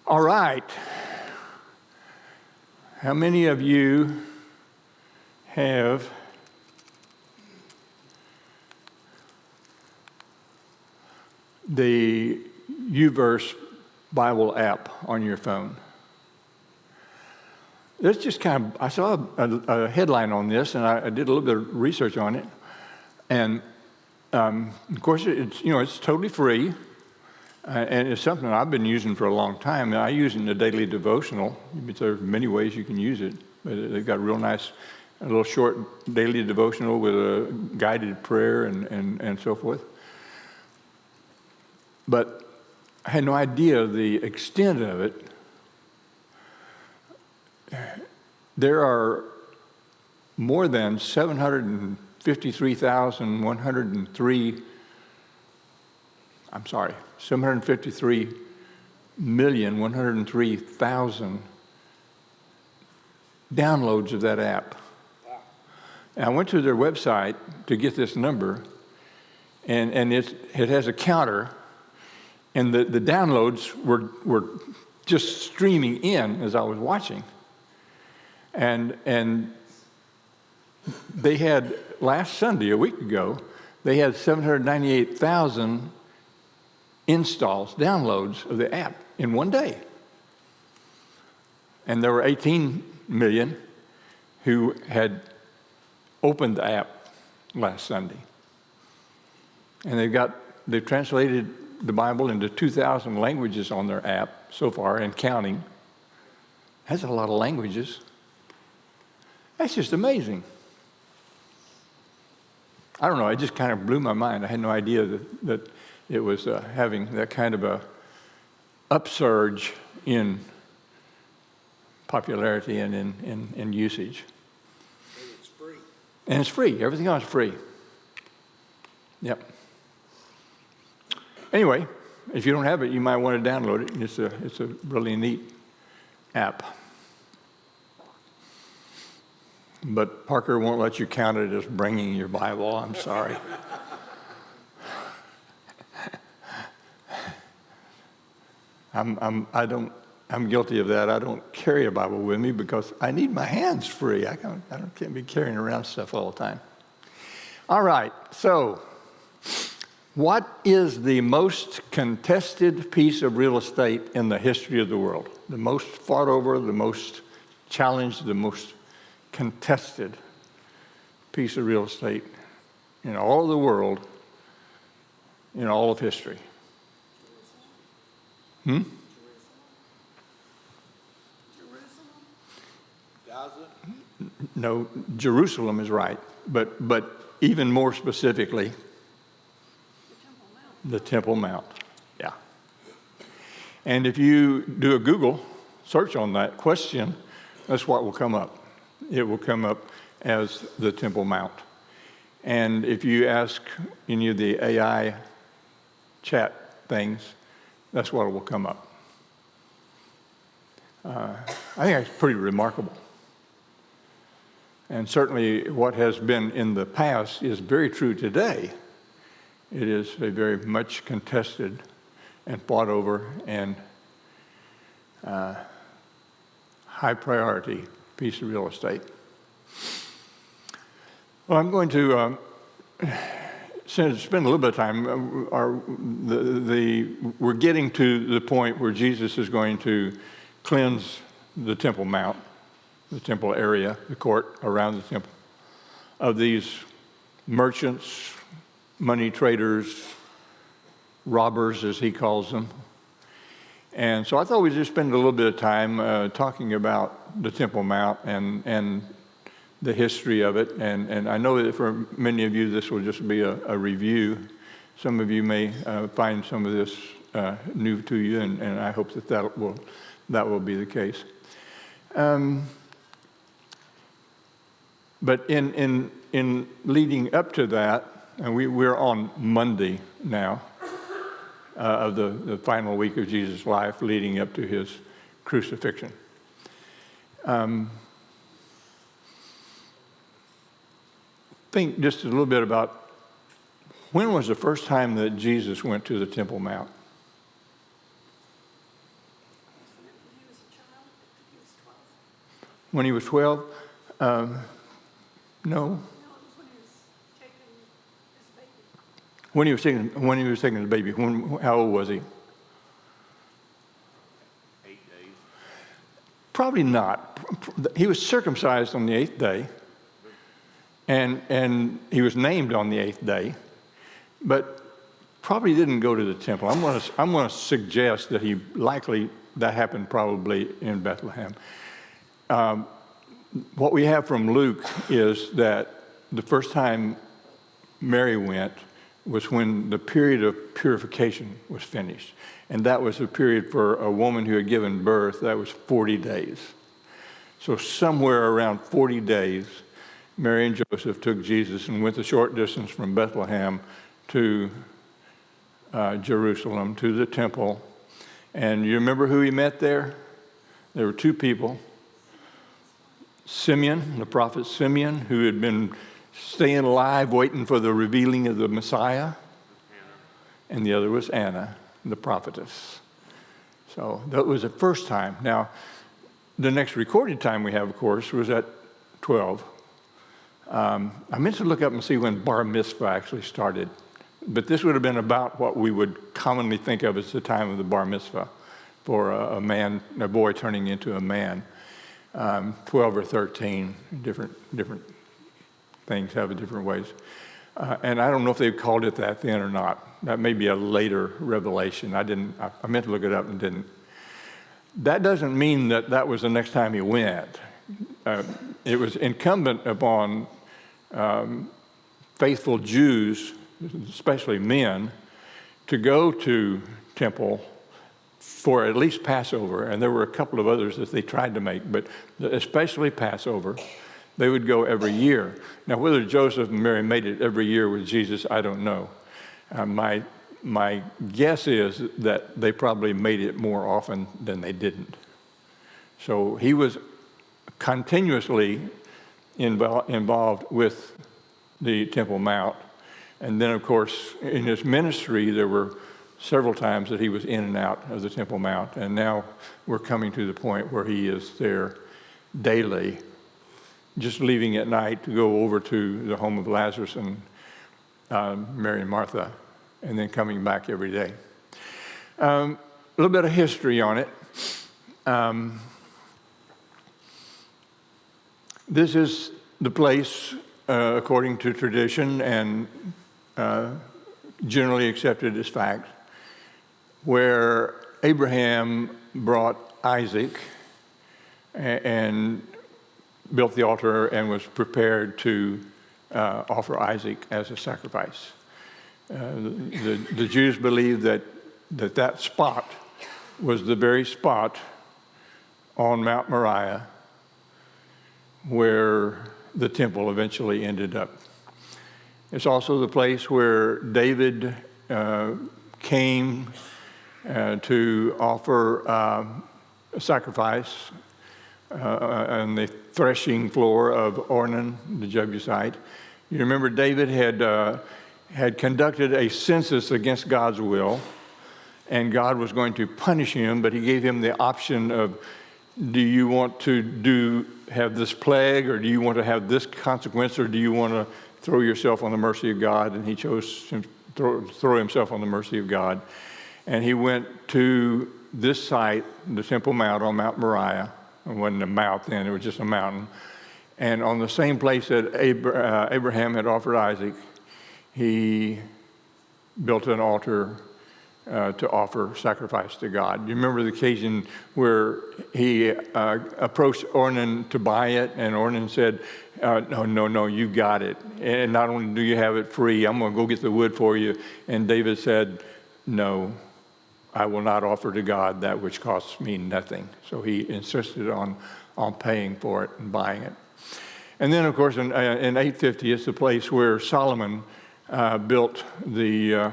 All right. How many of you have the YouVerse Bible app on your phone? This just I saw a headline on this, and I did a little bit of research on it. And of course, it's totally free, and it's something I've been using for a long time. And I use it in a daily devotional. There are many ways you can use it, but they've got a real nice, a little short daily devotional with a guided prayer and so forth. But I had no idea the extent of it. There are more than 753,103,000 downloads of that app. Wow. And I went to their website to get this number, and it has a counter, and the downloads were just streaming in as I was watching. And they had, last Sunday, a week ago, they had 798,000 installs, downloads of the app in one day. And there were 18 million who had opened the app last Sunday. And they've translated the Bible into 2,000 languages on their app so far and counting. That's a lot of languages. That's just amazing. I don't know, it just kind of blew my mind. I had no idea that it was having that kind of a upsurge in popularity and in usage. And it's free. And it's free. Everything else is free. Yep. Anyway, if you don't have it, you might want to download it. It's a really neat app. But Parker won't let you count it as bringing your Bible. I'm sorry. I'm guilty of that. I don't carry a Bible with me because I need my hands free. I can't be carrying around stuff all the time. All right. So, what is the most contested piece of real estate in the history of the world? The most fought over, the most challenged, the most contested piece of real estate in all of the world, in all of history. Jerusalem? Gaza? No, Jerusalem is right, but even more specifically, the Temple Mount. Yeah. And if you do a Google search on that question, that's what will come up. It will come up as the Temple Mount. And if you ask any of the AI chat things, that's what will come up. I think that's pretty remarkable. And certainly what has been in the past is very true today. It is a very much contested and fought over and high priority piece of real estate. Well, I'm going to spend a little bit of time. We're getting to the point where Jesus is going to cleanse the Temple Mount, the temple area, the court around the temple, of these merchants, money traders, robbers, as he calls them. And so I thought we'd just spend a little bit of time talking about the Temple Mount and the history of it. And I know that for many of you, this will just be a review. Some of you may find some of this new to you, and I hope that will be the case. But in leading up to that, and we're on Monday now of the final week of Jesus' life, leading up to his crucifixion. Think just a little bit about when was the first time that Jesus went to the Temple Mount? When he was 12? No. No, it was when he was taking his baby. When he was taking the baby, how old was he? 8 days. Probably not. He was circumcised on the 8th day, and he was named on the 8th day, but probably didn't go to the temple. I'm going to suggest that that happened probably in Bethlehem. What we have from Luke is that the first time Mary went was when the period of purification was finished. And that was a period for a woman who had given birth, that was 40 days. So somewhere around 40 days, Mary and Joseph took Jesus and went the short distance from Bethlehem to Jerusalem, to the temple. And you remember who he met there? There were two people. Simeon, the prophet Simeon, who had been staying alive, waiting for the revealing of the Messiah. And the other was Anna, the prophetess. So that was the first time. Now, the next recorded time we have, of course, was at 12. I meant to look up and see when bar mitzvah actually started. But this would have been about what we would commonly think of as the time of the bar mitzvah for a boy turning into a man. 12 or 13, different things have it different ways. And I don't know if they called it that then or not. That may be a later revelation. I meant to look it up and didn't. That doesn't mean that was the next time he went. It was incumbent upon faithful Jews, especially men, to go to temple for at least Passover, and there were a couple of others that they tried to make, but especially Passover. They would go every year. Now, whether Joseph and Mary made it every year with Jesus, I don't know. My guess is that they probably made it more often than they didn't. So he was continuously involved with the Temple Mount. And then, of course, in his ministry, there were several times that he was in and out of the Temple Mount. And now we're coming to the point where he is there daily, just leaving at night to go over to the home of Lazarus and Mary and Martha, and then coming back every day. A little bit of history on it. This is the place, according to tradition and generally accepted as fact, where Abraham brought Isaac and built the altar and was prepared to offer Isaac as a sacrifice. The Jews believed that spot was the very spot on Mount Moriah where the temple eventually ended up. It's also the place where David came to offer a sacrifice on the threshing floor of Ornan, the Jebusite. You remember David had conducted a census against God's will, and God was going to punish him, but he gave him the option of, do you want to have this plague, or do you want to have this consequence, or do you want to throw yourself on the mercy of God? And he chose to throw himself on the mercy of God. And he went to this site, the Temple Mount on Mount Moriah. It wasn't a mount then, it was just a mountain. And on the same place that Abraham had offered Isaac, he built an altar to offer sacrifice to God. You remember the occasion where he approached Ornan to buy it, and Ornan said, no, you got it. And not only do you have it free, I'm going to go get the wood for you. And David said, no, I will not offer to God that which costs me nothing. So he insisted on paying for it and buying it. And then, of course, in 850, it's the place where Solomon built the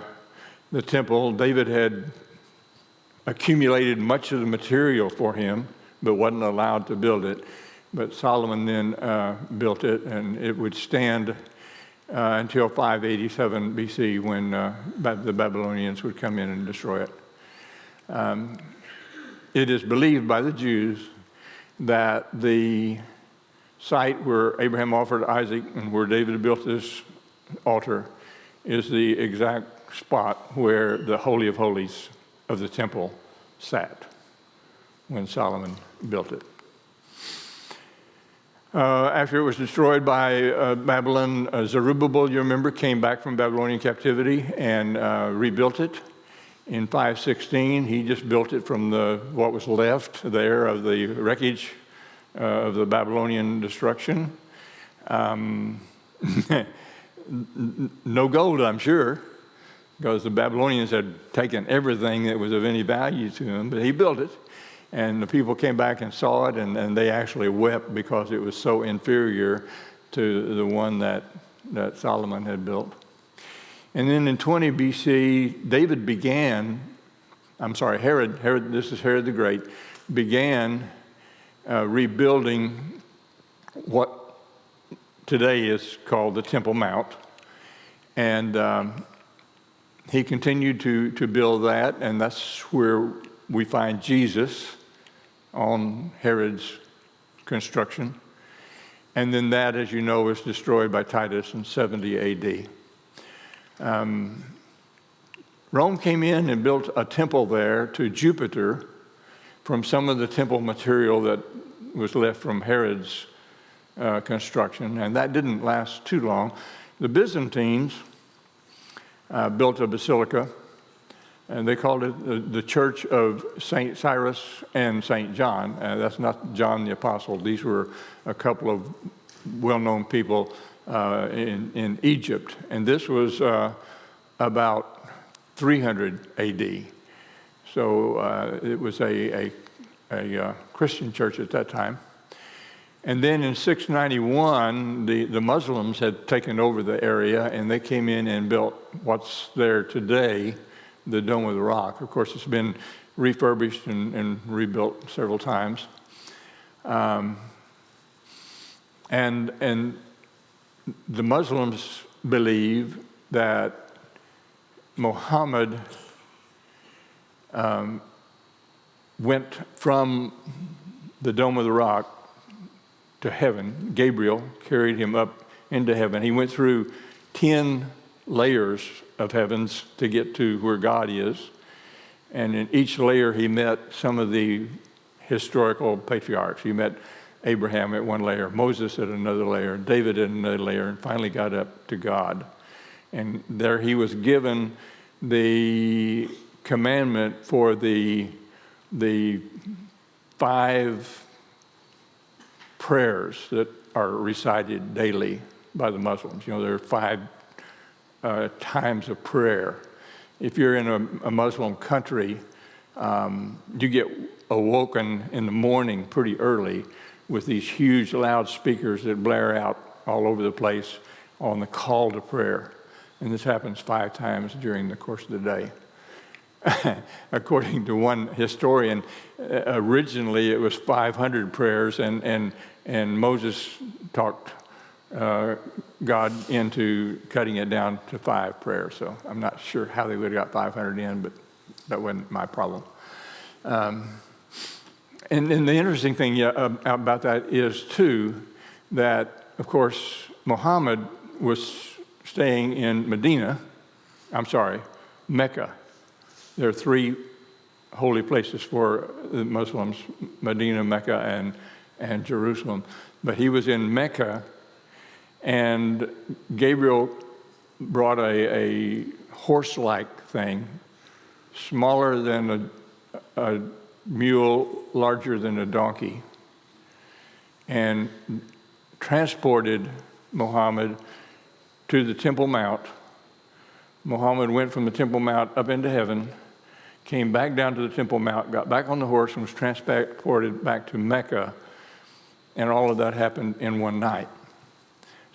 temple. David had accumulated much of the material for him, but wasn't allowed to build it. But Solomon then built it, and it would stand until 587 BC when the Babylonians would come in and destroy it. It is believed by the Jews that the site where Abraham offered Isaac and where David built this altar is the exact spot where the Holy of Holies of the temple sat when Solomon built it. After it was destroyed by Babylon, Zerubbabel, you remember, came back from Babylonian captivity and rebuilt it. In 516, he just built it from what was left there of the wreckage of the Babylonian destruction. No gold, I'm sure, because the Babylonians had taken everything that was of any value to him, but he built it. And the people came back and saw it, and they actually wept because it was so inferior to the one that Solomon had built. And then in 20 BC, Herod, this is Herod the Great, began rebuilding what today is called the Temple Mount. And he continued to build that, and that's where we find Jesus on Herod's construction. And then that, as you know, was destroyed by Titus in 70 AD. Rome came in and built a temple there to Jupiter from some of the temple material that was left from Herod's construction, and that didn't last too long. The Byzantines built a basilica, and they called it the Church of St. Cyrus and St. John. That's not John the Apostle. These were a couple of well-known people in Egypt. And this was about 300 AD. So it was a Christian church at that time. And then in 691, the Muslims had taken over the area, and they came in and built what's there today, the Dome of the Rock. Of course, it's been refurbished and rebuilt several times. And the Muslims believe that Muhammad went from the Dome of the Rock to heaven. Gabriel carried him up into heaven. He went through 10 layers of heavens to get to where God is. And in each layer, he met some of the historical patriarchs. He met Abraham at one layer, Moses at another layer, David at another layer, and finally got up to God. And there he was given the commandment for the 5 prayers that are recited daily by the Muslims. You know, there are 5 times of prayer. If you're in a Muslim country, you get awoken in the morning pretty early with these huge loudspeakers that blare out all over the place on the call to prayer. And this happens 5 times during the course of the day. According to one historian, originally it was 500 prayers, and Moses talked God into cutting it down to 5 prayers. So I'm not sure how they would have got 500 in, but that wasn't my problem. And the interesting thing about that is, too, that, of course, Muhammad was staying in Mecca. There are 3 holy places for the Muslims, Medina, Mecca, and Jerusalem. But he was in Mecca, and Gabriel brought a horse-like thing, smaller than a mule, larger than a donkey, and transported Muhammad to the Temple Mount. Muhammad went from the Temple Mount up into heaven, came back down to the Temple Mount, got back on the horse, and was transported back to Mecca, and all of that happened in one night.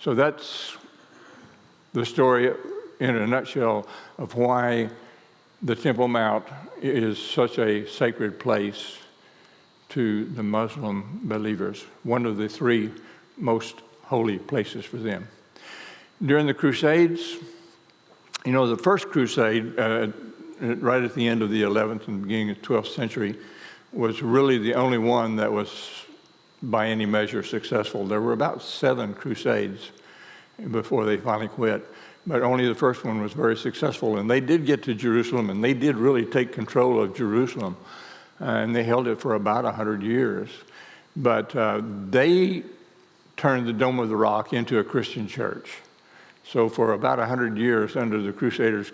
So that's the story in a nutshell of why the Temple Mount is such a sacred place to the Muslim believers, one of the 3 most holy places for them. During the Crusades, you know, the first crusade, right at the end of the 11th and beginning of the 12th century, was really the only one that was by any measure, successful. There were about 7 crusades before they finally quit, but only the first one was very successful. And they did get to Jerusalem, and they did really take control of Jerusalem, and they held it for about 100 years. But they turned the Dome of the Rock into a Christian church. So for about 100 years, under the Crusaders'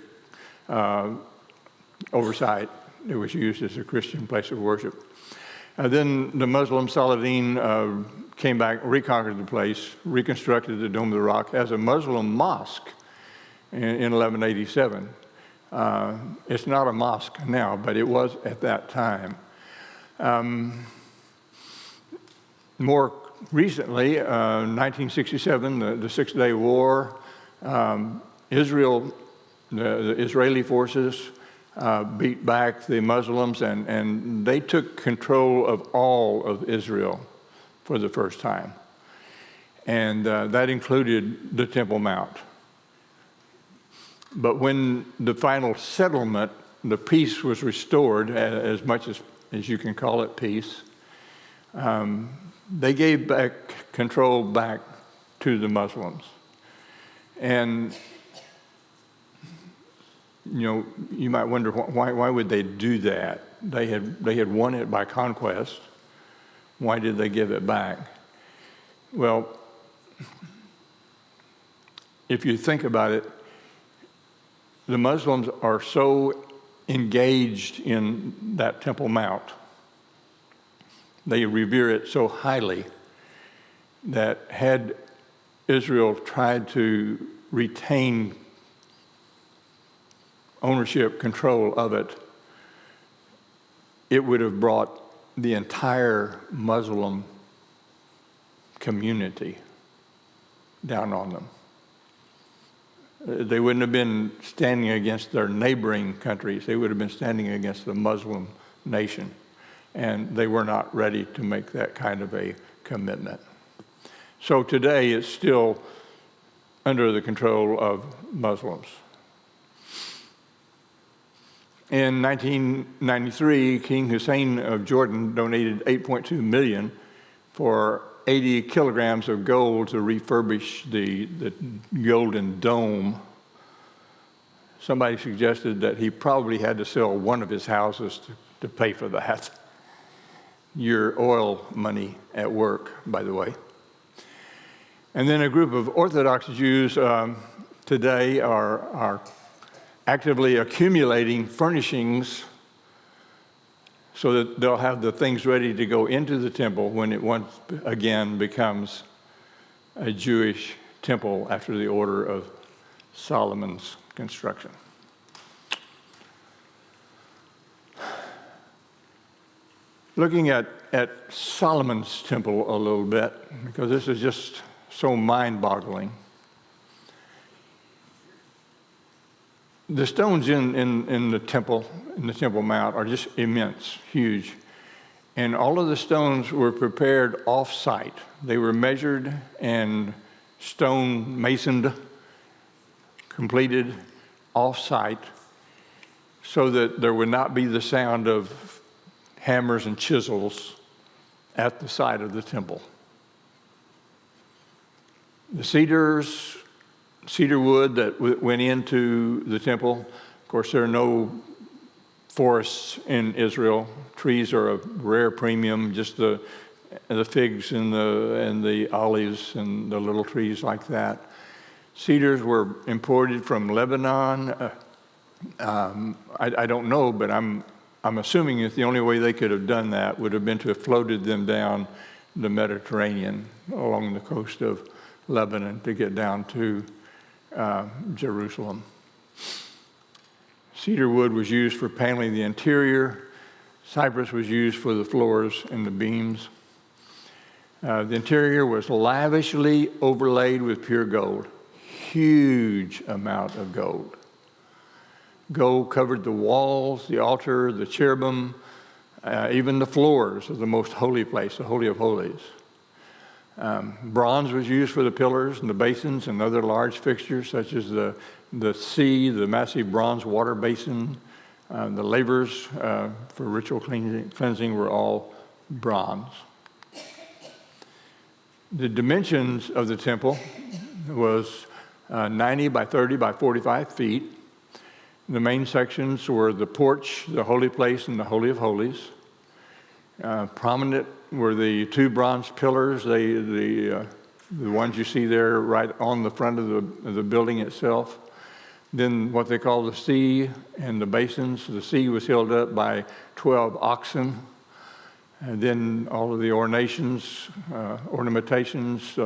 oversight, it was used as a Christian place of worship. Then the Muslim Saladin came back, reconquered the place, reconstructed the Dome of the Rock as a Muslim mosque in 1187. It's not a mosque now, but it was at that time. More recently, 1967, the Six-Day War, Israel, the Israeli forces beat back the Muslims, and they took control of all of Israel for the first time. And that included the Temple Mount. But when the final settlement, the peace was restored, as much as you can call it peace, they gave back control back to the Muslims. And you know, you might wonder why would they do that? They had won it by conquest. Why did they give it back? Well, if you think about it, the Muslims are so engaged in that Temple Mount. They revere it so highly that had Israel tried to retain ownership, control of it, it would have brought the entire Muslim community down on them. They wouldn't have been standing against their neighboring countries. They would have been standing against the Muslim nation. And they were not ready to make that kind of a commitment. So today it's still under the control of Muslims. In 1993, King Hussein of Jordan donated $8.2 million for 80 kilograms of gold to refurbish the Golden Dome. Somebody suggested that he probably had to sell one of his houses to pay for that. Your oil money at work, by the way. And then a group of Orthodox Jews today are actively accumulating furnishings so that they'll have the things ready to go into the temple when it once again becomes a Jewish temple after the order of Solomon's construction. Looking at Solomon's temple a little bit, because this is just so mind-boggling. The stones in the Temple Mount are just immense, huge. And all of the stones were prepared off-site. They were measured and stone masoned, completed off-site, so that there would not be the sound of hammers and chisels at the side of the temple. The cedar wood that went into the temple, of course, there are no forests in Israel. Trees are a rare premium, just the figs and the olives and the little trees like that. Cedars were imported from Lebanon. I don't know, but I'm assuming that the only way they could have done that would have been to have floated them down the Mediterranean along the coast of Lebanon to get down to Jerusalem. Cedar wood was used for paneling the interior. Cypress was used for the floors and the beams. The interior was lavishly overlaid with pure gold. Huge amount of gold. Gold covered the walls, the altar, the cherubim, even the floors of the most holy place, the Holy of Holies. Bronze was used for the pillars and the basins and other large fixtures, such as the massive bronze water basin. The lavers for ritual cleansing were all bronze. The dimensions of the temple was 90 by 30 by 45 feet. The main sections were the porch, the holy place, and the Holy of Holies. Prominent were the two bronze pillars, the ones you see there right on the front of the building itself. Then what they call the sea and the basins. The sea was held up by 12 oxen. And then all of the ornamentations,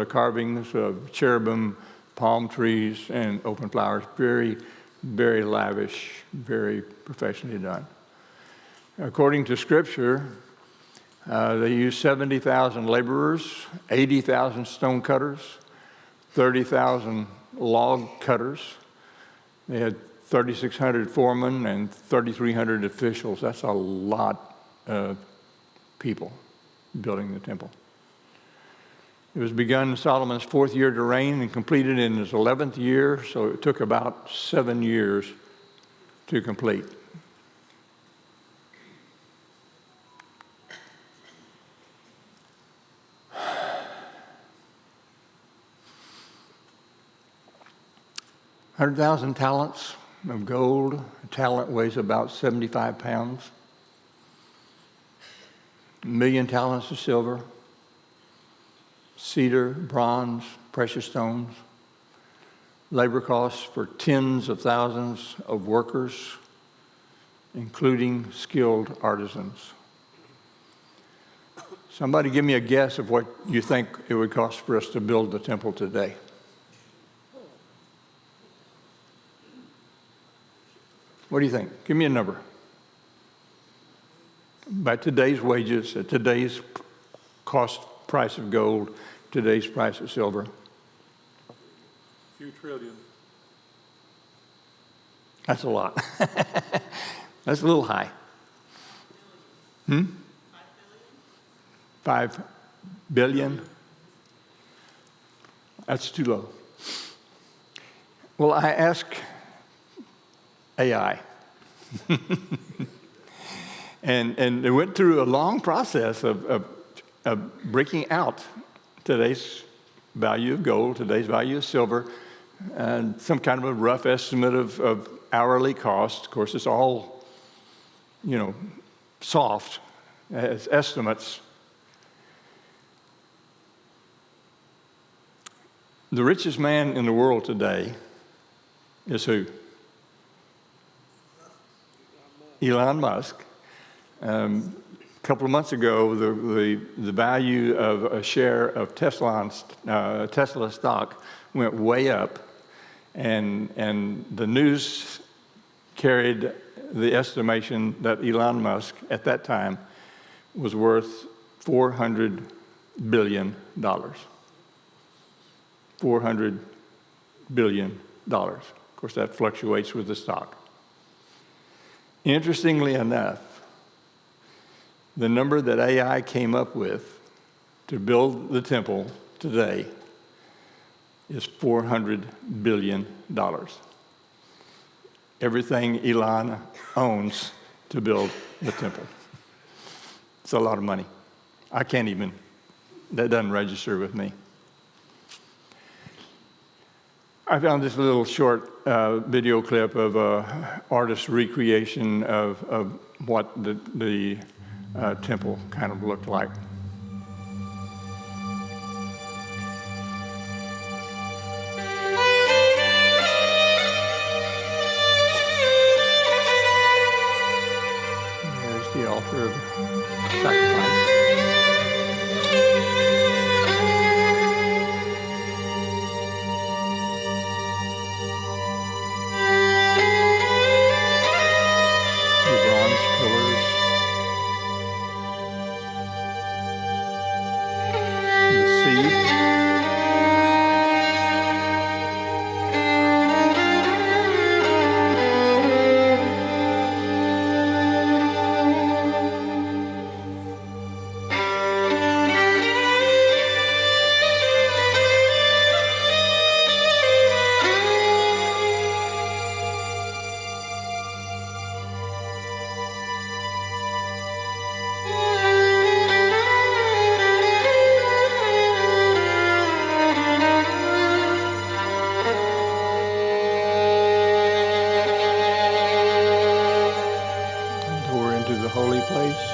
carvings of cherubim, palm trees, and open flowers. Very, very lavish, very professionally done. According to Scripture, they used 70,000 laborers, 80,000 stone cutters, 30,000 log cutters. They had 3,600 foremen and 3,300 officials. That's a lot of people building the temple. It was begun in Solomon's 4th year to reign and completed in his 11th year, so it took about 7 years to complete. $100,000 talents of gold. A talent weighs about 75 pounds. 1 million talents of silver. Cedar, bronze, precious stones. Labor costs for tens of thousands of workers, including skilled artisans. Somebody give me a guess of what you think it would cost for us to build the temple today. What do you think? Give me a number. By today's wages, at today's cost price of gold, today's price of silver. A few trillion. That's a lot. That's a little high. 5 billion? That's too low. Well, I ask AI. and they went through a long process of breaking out today's value of gold, today's value of silver, and some kind of a rough estimate of hourly cost. Of course, it's all, soft as estimates. The richest man in the world today is who? Elon Musk. A couple of months ago, the value of a share of Tesla stock went way up, and the news carried the estimation that Elon Musk at that time was worth $400 billion. $400 billion. Of course, that fluctuates with the stock. Interestingly enough, the number that AI came up with to build the temple today is $400 billion. Everything Elon owns to build the temple. It's a lot of money. That doesn't register with me. I found this little short video clip of an artist's recreation of what the temple kind of looked like. There's the altar of sacrifice. place.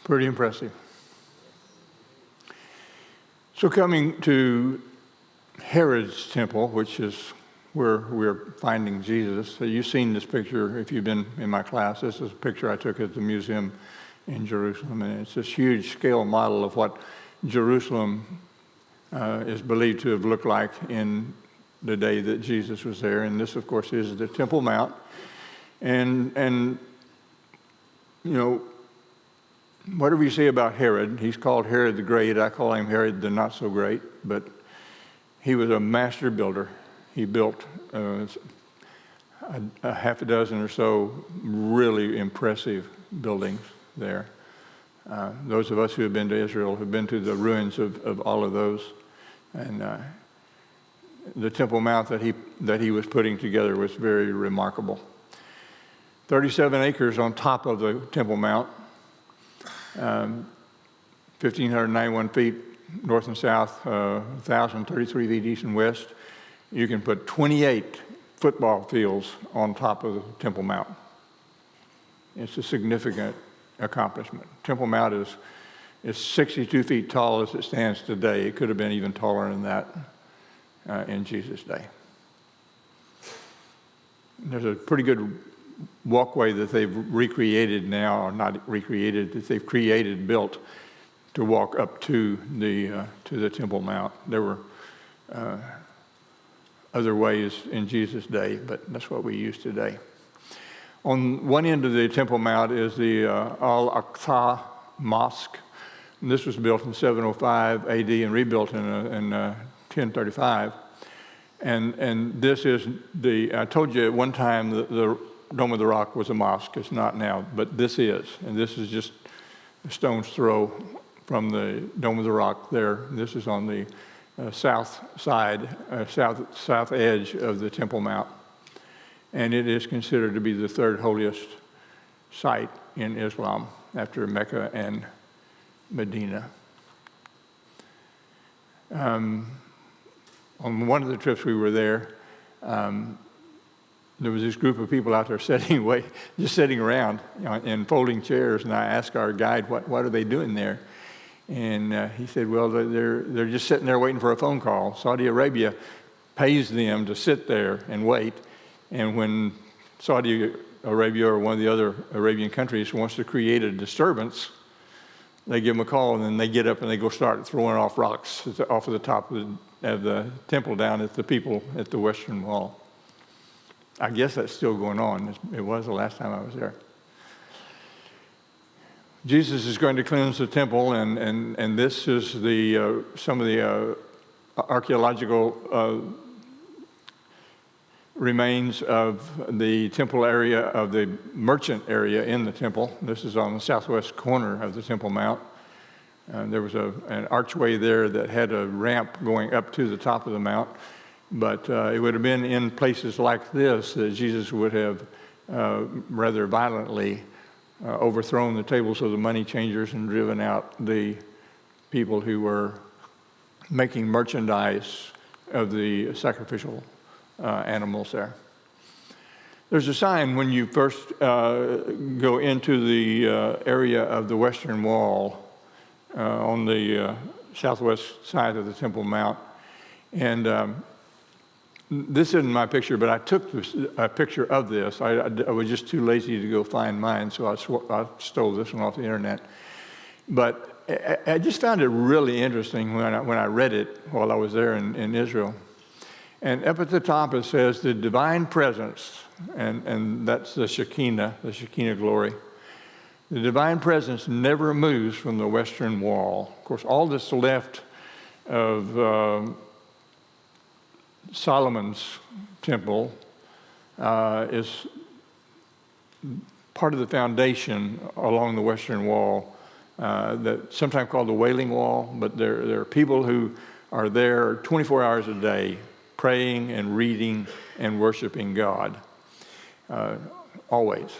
Pretty impressive. So coming to Herod's temple, which is where we're finding Jesus. So you've seen this picture if you've been in my class. This is a picture I took at the museum in Jerusalem, and it's this huge scale model of what Jerusalem is believed to have looked like in the day that Jesus was there. And this, of course, is the Temple Mount. And you know, whatever you say about Herod, he's called Herod the Great. I call him Herod the Not So Great, but he was a master builder. He built a half a dozen or so really impressive buildings there. Those of us who have been to Israel have been to the ruins of all of those. And the Temple Mount that he was putting together was very remarkable. 37 acres on top of the Temple Mount, 1,591 feet north and south, 1,033 feet east and west. You can put 28 football fields on top of the Temple Mount. It's a significant accomplishment. Temple Mount is 62 feet tall as it stands today. It could have been even taller than that in Jesus' day. There's a pretty good walkway that they've recreated now, or not recreated, that they've built to walk up to the Temple Mount. There were other ways in Jesus' day, but that's what we use today. On one end of the Temple Mount is the Al-Aqsa Mosque. And this was built in 705 AD and rebuilt in 1035. And this is I told you at one time the Dome of the Rock was a mosque. It's not now, but this is. And this is just a stone's throw from the Dome of the Rock there. This is on the south side, south edge of the Temple Mount. And it is considered to be the third holiest site in Islam after Mecca and Medina. On one of the trips we were there, there was this group of people out there just sitting around in folding chairs, and I asked our guide, what are they doing there? And he said, well, they're just sitting there waiting for a phone call. Saudi Arabia pays them to sit there and wait, and when Saudi Arabia or one of the other Arabian countries wants to create a disturbance, They give them a call, and then they get up and they go start throwing off rocks off of the top of the temple down at the people at the Western Wall. I guess that's still going on. It was the last time I was there. Jesus is going to cleanse the temple, and this is some of the archaeological remains of the temple area, of the merchant area in the temple. This is on the southwest corner of the Temple Mount. There was an archway there that had a ramp going up to the top of the mount, but it would have been in places like this that Jesus would have rather violently overthrown the tables of the money changers and driven out the people who were making merchandise of the sacrificial animals there. There's a sign when you first go into the area of the Western Wall on the southwest side of the Temple Mount. And this isn't my picture, but I took a picture of this. I was just too lazy to go find mine, so I stole this one off the internet. But I just found it really interesting when I read it while I was there in Israel. And up at the top it says the divine presence, and that's the Shekinah glory. The divine presence never moves from the Western Wall. Of course, all that's left of Solomon's temple is part of the foundation along the Western Wall, that's sometimes called the Wailing Wall, but there are people who are there 24 hours a day praying and reading and worshiping God, always.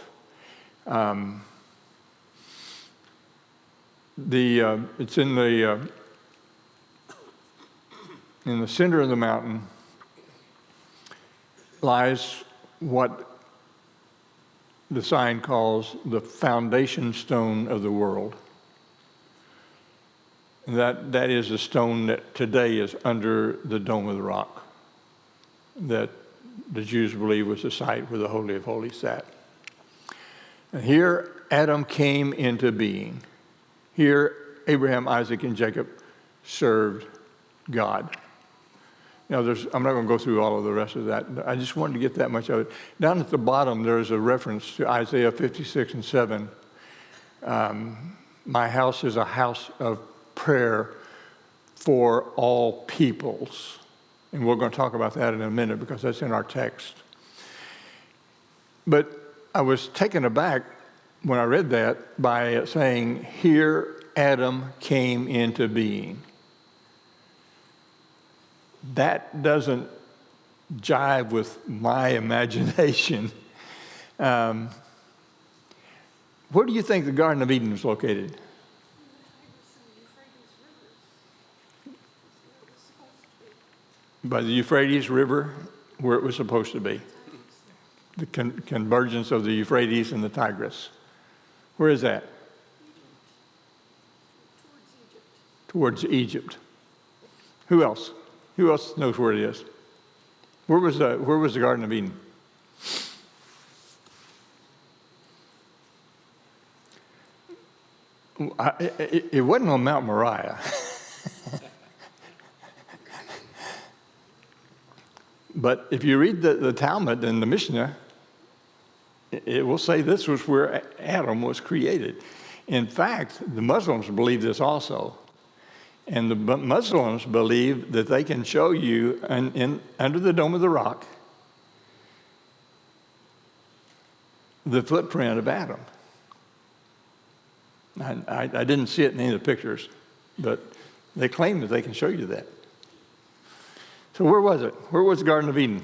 It's in the center of the mountain lies what the sign calls the foundation stone of the world. And that is the stone that today is under the Dome of the Rock, that the Jews believe was the site where the Holy of Holies sat. And here Adam came into being. Here Abraham, Isaac, and Jacob served God. Now, I'm not going to go through all of the rest of that. I just wanted to get that much of it. Down at the bottom, there's a reference to Isaiah 56 and 7. My house is a house of prayer for all peoples. And we're going to talk about that in a minute because that's in our text. But I was taken aback when I read that by it saying, here Adam came into being. That doesn't jive with my imagination. Where do you think the Garden of Eden is located? By the Euphrates River, where it was supposed to be. The convergence of the Euphrates and the Tigris. Where is that? Towards Egypt. Who else? Who else knows where it is? Where was the Garden of Eden? It wasn't on Mount Moriah. But if you read the Talmud and the Mishnah, it will say this was where Adam was created. In fact, the Muslims believe this also. And the Muslims believe that they can show you under the Dome of the Rock the footprint of Adam. I didn't see it in any of the pictures, but they claim that they can show you that. So where was it? Where was the Garden of Eden?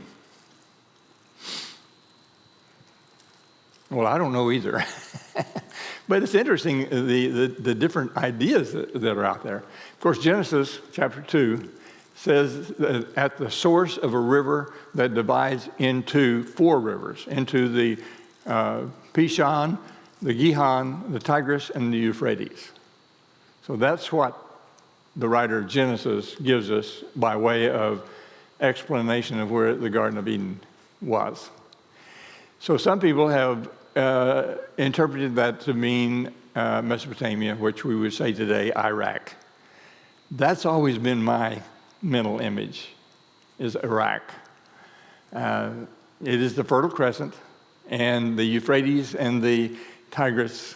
Well, I don't know either. But it's interesting, the different ideas that are out there. Of course, Genesis chapter 2 says that at the source of a river that divides into 4 rivers, into the Pishon, the Gihon, the Tigris, and the Euphrates. So that's what the writer of Genesis gives us by way of explanation of where the Garden of Eden was. So some people have interpreted that to mean Mesopotamia, which we would say today Iraq. That's always been my mental image, is Iraq. It is the Fertile Crescent, and the Euphrates and the Tigris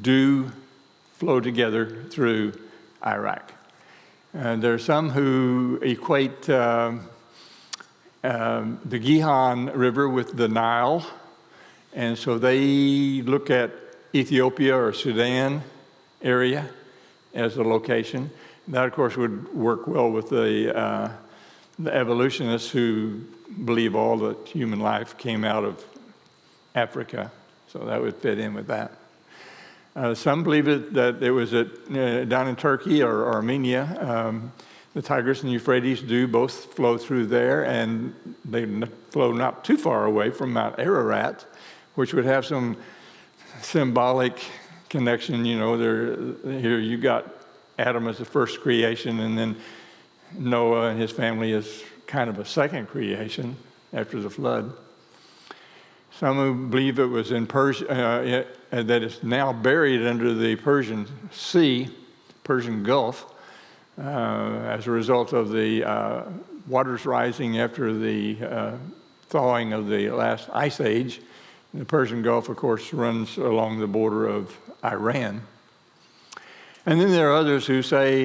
do flow together through Iraq. There are some who equate the Gihon River with the Nile, and so they look at Ethiopia or Sudan area as a location. That, of course, would work well with the evolutionists who believe all that human life came out of Africa, so that would fit in with that. Some believe that it was down in Turkey or Armenia. The Tigris and Euphrates do both flow through there, and they flow not too far away from Mount Ararat, which would have some symbolic connection. You know, here you got Adam as the first creation, and then Noah and his family as kind of a second creation after the flood. Some who believe it was in Persia, that it's now buried under the Persian Sea, Persian Gulf, as a result of the waters rising after the thawing of the last ice age. The Persian Gulf, of course, runs along the border of Iran. And then there are others who say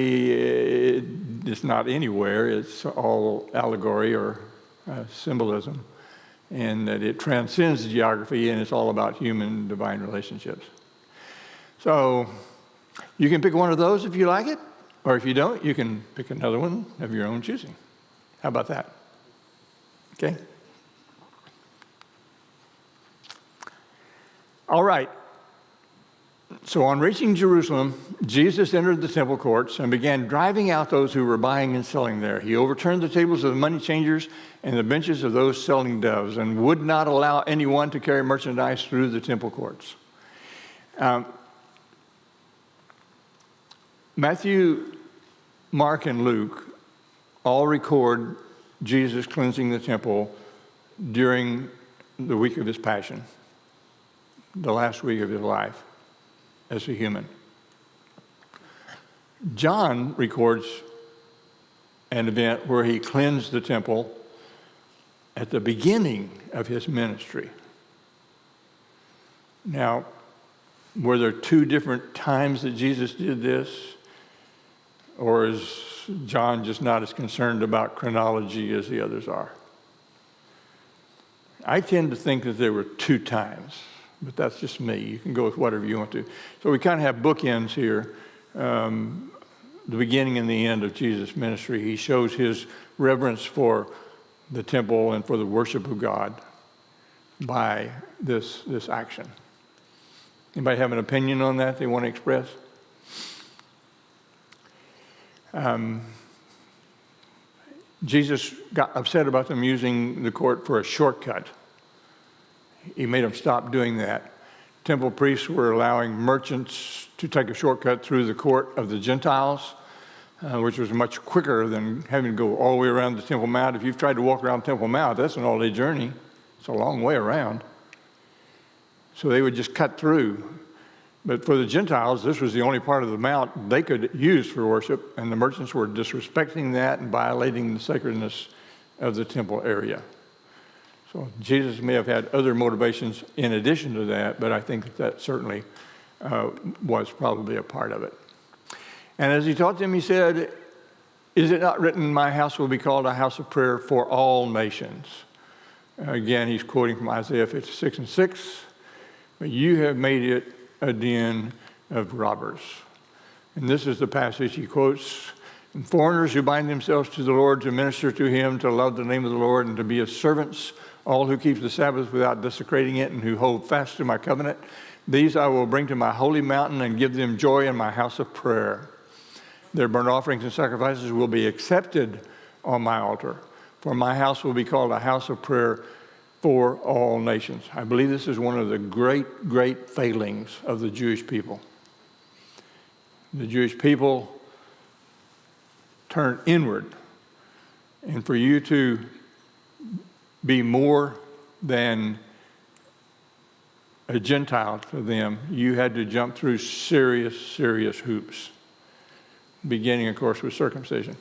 it's not anywhere, it's all allegory or symbolism, and that it transcends geography and it's all about human divine relationships. So you can pick one of those if you like it, or if you don't, you can pick another one of your own choosing. How about that? Okay? All right. So on reaching Jerusalem, Jesus entered the temple courts and began driving out those who were buying and selling there. He overturned the tables of the money changers and the benches of those selling doves, and would not allow anyone to carry merchandise through the temple courts. Matthew, Mark, and Luke all record Jesus cleansing the temple during the week of his passion, the last week of his life as a human. John records an event where he cleansed the temple at the beginning of his ministry. Now, were there two different times that Jesus did this? Or is John just not as concerned about chronology as the others are? I tend to think that there were two times, but that's just me. You can go with whatever you want to. So we kind of have bookends here. The beginning and the end of Jesus' ministry. He shows his reverence for the temple and for the worship of God by this action. Anybody have an opinion on that they want to express? Jesus got upset about them using the court for a shortcut. He made them stop doing that. Temple priests were allowing merchants to take a shortcut through the court of the Gentiles, which was much quicker than having to go all the way around the Temple Mount. If you've tried to walk around Temple Mount, that's an all-day journey. It's a long way around. So they would just cut through. But for the Gentiles, this was the only part of the mount they could use for worship, and the merchants were disrespecting that and violating the sacredness of the temple area. So Jesus may have had other motivations in addition to that, but I think that certainly was probably a part of it. And as he taught them, he said, "Is it not written, my house will be called a house of prayer for all nations?" Again, he's quoting from Isaiah 56:6, "But you have made it a den of robbers." And this is the passage he quotes. "And foreigners who bind themselves to the Lord to minister to him, to love the name of the Lord, and to be his servants, all who keep the Sabbath without desecrating it, and who hold fast to my covenant, these I will bring to my holy mountain and give them joy in my house of prayer. Their burnt offerings and sacrifices will be accepted on my altar, for my house will be called a house of prayer for all nations." I believe this is one of the great, great failings of the Jewish people. The Jewish people turn inward, and for you to be more than a Gentile to them, you had to jump through serious, serious hoops, beginning, of course, with circumcision.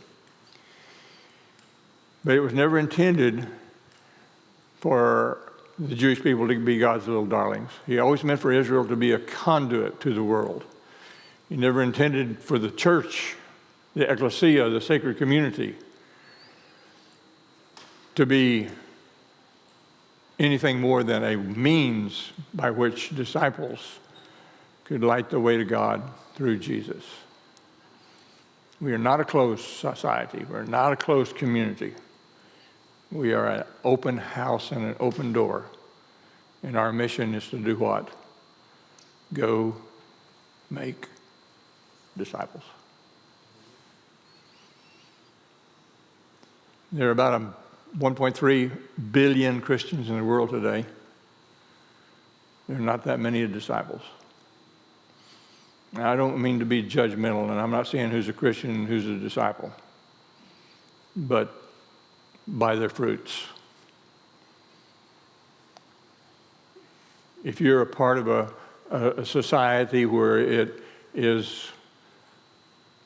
But it was never intended for the Jewish people to be God's little darlings. He always meant for Israel to be a conduit to the world. He never intended for the church, the ecclesia, the sacred community, to be anything more than a means by which disciples could light the way to God through Jesus. We are not a closed society. We're not a closed community. We are an open house and an open door. And our mission is to do what? Go make disciples. There are about 1.3 billion Christians in the world today. There are not that many disciples. Now, I don't mean to be judgmental, and I'm not saying who's a Christian and who's a disciple, but by their fruits. If you're a part of a society where it is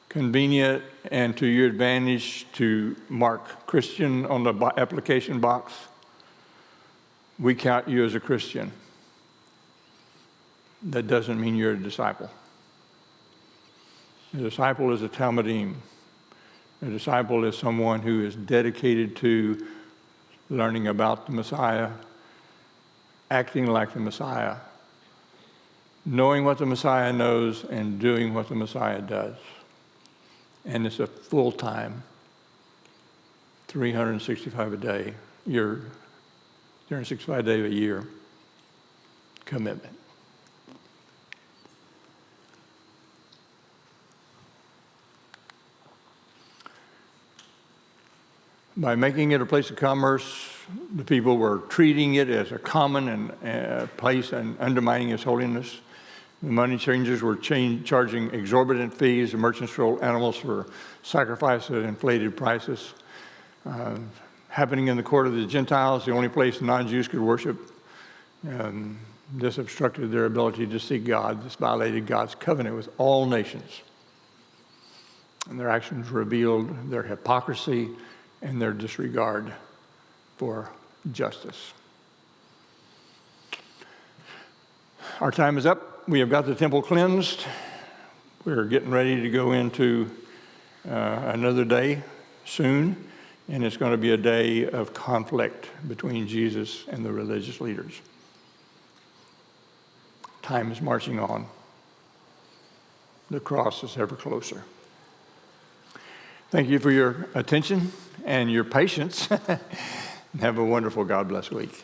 convenient and to your advantage to mark Christian on the application box, we count you as a Christian. That doesn't mean you're a disciple. A disciple is a Talmudim. A disciple is someone who is dedicated to learning about the Messiah, acting like the Messiah, knowing what the Messiah knows, and doing what the Messiah does. And it's a full-time, 365 a day, 365 days a year commitment. By making it a place of commerce, the people were treating it as a common place and undermining its holiness. The money changers were charging exorbitant fees. The merchants sold animals for sacrifice at inflated prices. Happening in the court of the Gentiles, the only place non-Jews could worship. This obstructed their ability to seek God. This violated God's covenant with all nations. And their actions revealed their hypocrisy and their disregard for justice. Our time is up. We have got the temple cleansed. We're getting ready to go into another day soon, and it's going to be a day of conflict between Jesus and the religious leaders. Time is marching on. The cross is ever closer. Thank you for your attention and your patience. Have a wonderful God bless week.